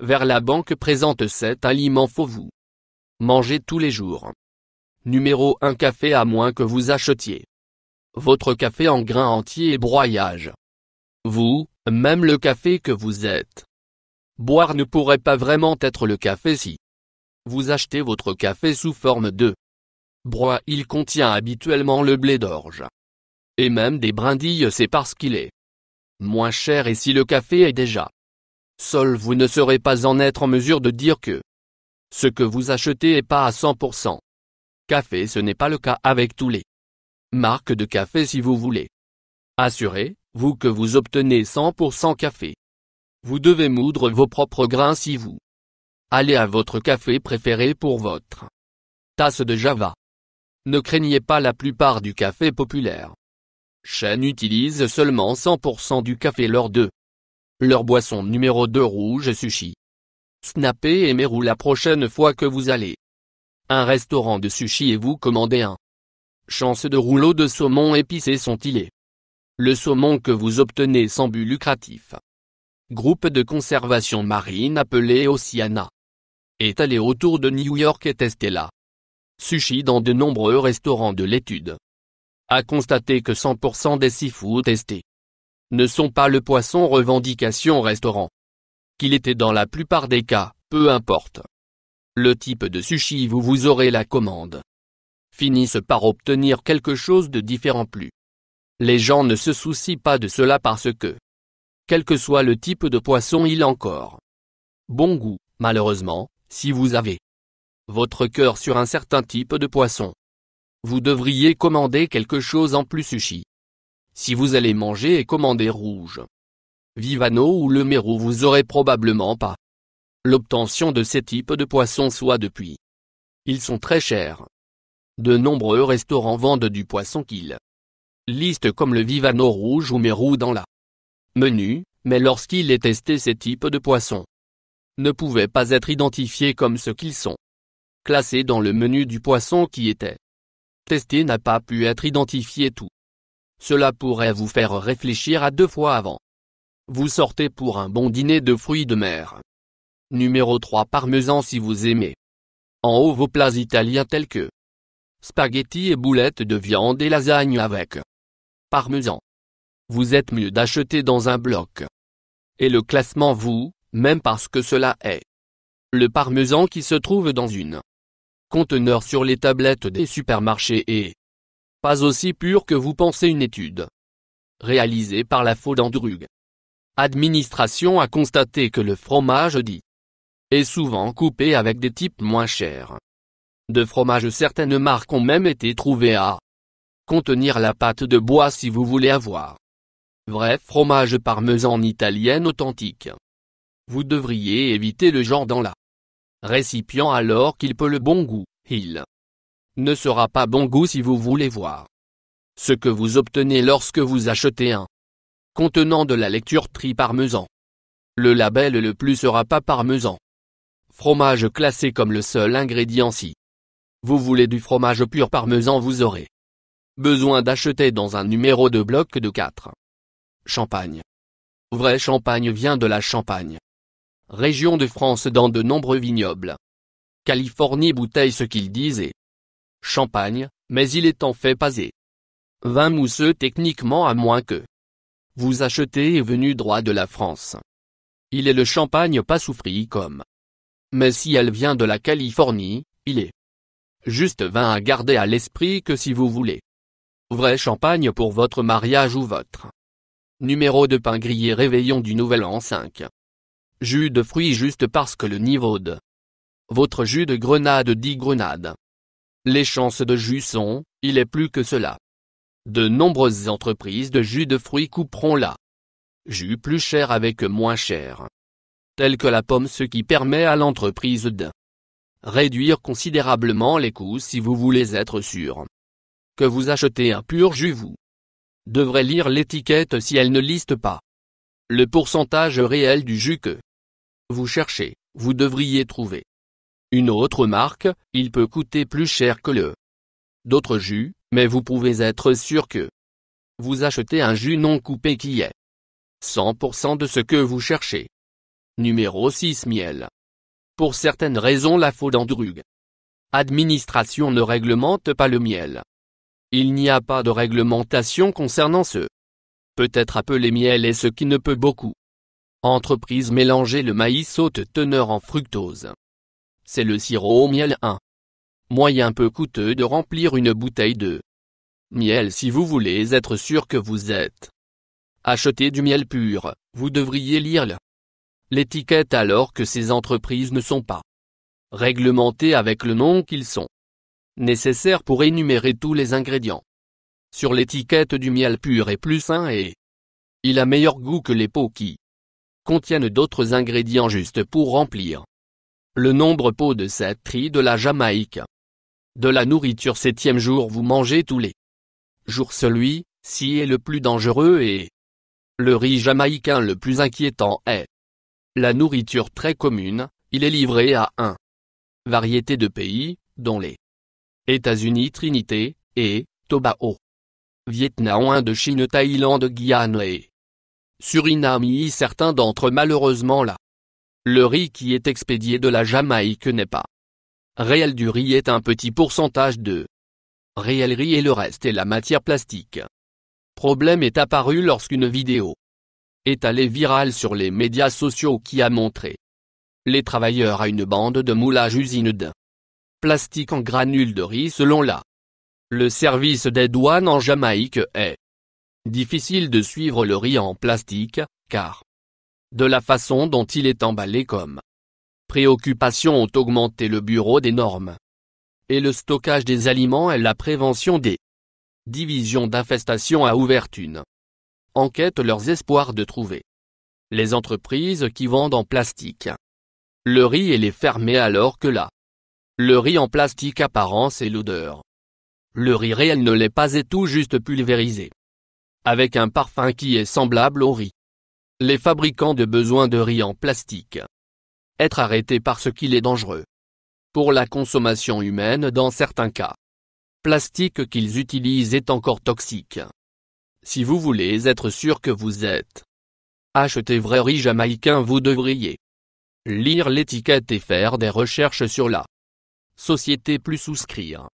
vers la banque présente cet aliment faut vous manger tous les jours. Numéro 1 café à moins que vous achetiez votre café en grains entiers et broyage. Vous, même le café que vous êtes boire ne pourrait pas vraiment être le café si vous achetez votre café sous forme de broie. Il contient habituellement le blé d'orge et même des brindilles, c'est parce qu'il est moins cher, et si le café est déjà seul vous ne serez pas en mesure de dire que ce que vous achetez est pas à 100% café. Ce n'est pas le cas avec tous les marques de café. Si vous voulez assurer, vous, que vous obtenez 100% café, vous devez moudre vos propres grains. Si vous allez à votre café préféré pour votre tasse de Java, ne craignez pas, la plupart du café populaire chaîne utilise seulement 100% du café lors de leur boisson. Numéro 2 rouge sushi. Snappez et aimez-vous la prochaine fois que vous allez un restaurant de sushi et vous commandez un chance de rouleau de saumon épicé sont-ils le saumon que vous obtenez sans but lucratif. Groupe de conservation marine appelé Oceana est allé autour de New York et testé la sushi dans de nombreux restaurants de l'étude. A constaté que 100% des seafood testés ne sont pas le poisson. Revendication restaurant qu'il était dans la plupart des cas, peu importe le type de sushi vous aurez la commande, finissent par obtenir quelque chose de différent. Plus les gens ne se soucient pas de cela parce que, quel que soit le type de poisson, il a encore bon goût. Malheureusement, si vous avez votre cœur sur un certain type de poisson, vous devriez commander quelque chose en plus. Sushi. Si vous allez manger et commander rouge, Vivano ou le Meru, vous aurez probablement pas l'obtention de ces types de poissons, soit depuis ils sont très chers. De nombreux restaurants vendent du poisson qu'ils listent comme le Vivano rouge ou Meru dans la menu, mais lorsqu'il est testé, ces types de poissons ne pouvaient pas être identifiés comme ce qu'ils sont classés dans le menu du poisson qui était testé n'a pas pu être identifié. Tout cela pourrait vous faire réfléchir à deux fois avant vous sortez pour un bon dîner de fruits de mer. Numéro 3 parmesan. Si vous aimez en haut vos plats italiens tels que spaghetti et boulettes de viande et lasagne avec parmesan, vous êtes mieux d'acheter dans un bloc. Et le classement vous, même parce que cela est le parmesan qui se trouve dans une conteneur sur les tablettes des supermarchés et pas aussi pur que vous pensez. Une étude réalisée par la Food and Drug Administration a constaté que le fromage dit est souvent coupé avec des types moins chers de fromage. Certaines marques ont même été trouvées à contenir la pâte de bois. Si vous voulez avoir vrai fromage parmesan italienne authentique, vous devriez éviter le genre dans la récipient alors qu'il peut le bon goût. Il ne sera pas bon goût si vous voulez voir ce que vous obtenez lorsque vous achetez un contenant de la lecture Tri Parmesan. Le label le plus sera pas parmesan. Fromage classé comme le seul ingrédient. Si vous voulez du fromage pur parmesan, vous aurez besoin d'acheter dans un numéro de bloc de 4. Champagne. Vrai champagne vient de la Champagne, région de France, dans de nombreux vignobles. Californie bouteille ce qu'ils disent est champagne, mais il est en fait pas vin mousseux techniquement, à moins que vous achetez est venu droit de la France. Il est le champagne pas soufri comme. Mais si elle vient de la Californie, il est juste vin. À garder à l'esprit que si vous voulez vrai champagne pour votre mariage ou votre numéro de pain grillé réveillon du Nouvel An 5. Jus de fruits. Juste parce que le niveau de votre jus de grenade dit grenade, les chances de jus sont, il est plus que cela. De nombreuses entreprises de jus de fruits couperont la jus plus cher avec moins cher, tel que la pomme, ce qui permet à l'entreprise de réduire considérablement les coûts. Si vous voulez être sûr que vous achetez un pur jus, vous devrez lire l'étiquette. Si elle ne liste pas le pourcentage réel du jus que vous cherchez, vous devriez trouver une autre marque. Il peut coûter plus cher que le d'autres jus, mais vous pouvez être sûr que vous achetez un jus non coupé qui est 100% de ce que vous cherchez. Numéro 6 Miel. Pour certaines raisons la Fondandrug administration ne réglemente pas le miel. Il n'y a pas de réglementation concernant ce peut-être appelé miel et ce qui ne peut beaucoup. Entreprise mélanger le maïs haute teneur en fructose. C'est le sirop au miel 1. Moyen peu coûteux de remplir une bouteille de miel si vous voulez être sûr que vous êtes. Achetez du miel pur, vous devriez lire l'étiquette alors que ces entreprises ne sont pas réglementées avec le nom qu'ils sont nécessaires pour énumérer tous les ingrédients. Sur l'étiquette du miel pur est plus sain et il a meilleur goût que les pots qui contiennent d'autres ingrédients juste pour remplir le nombre pot de cette tri de la Jamaïque. De la nourriture 7e jour vous mangez tous les jours celui-ci est le plus dangereux et le riz jamaïcain le plus inquiétant est la nourriture très commune, il est livré à 1 variété de pays, dont les États-Unis Trinité, et Tobago, Vietnam, Indochine, Thaïlande, Guyane et Suriname. Certains d'entre eux malheureusement là. Le riz qui est expédié de la Jamaïque n'est pas réel, du riz est un petit pourcentage de réel riz et le reste est la matière plastique. Problème est apparu lorsqu'une vidéo est allée virale sur les médias sociaux qui a montré les travailleurs à une bande de moulage usine de plastique en granules de riz. Selon le service des douanes en Jamaïque est difficile de suivre le riz en plastique, car de la façon dont il est emballé comme préoccupations ont augmenté le bureau des normes et le stockage des aliments et la prévention des divisions d'infestation a ouvert une enquête leurs espoirs de trouver les entreprises qui vendent en plastique le riz et les fermer alors que le riz en plastique apparence et l'odeur. Le riz réel ne l'est pas et tout juste pulvérisé avec un parfum qui est semblable au riz. Les fabricants de besoin de riz en plastique être arrêtés parce qu'il est dangereux pour la consommation humaine dans certains cas. Plastique qu'ils utilisent est encore toxique. Si vous voulez être sûr que vous êtes acheté vrai riz jamaïcain, vous devriez lire l'étiquette et faire des recherches sur la société plus souscrire.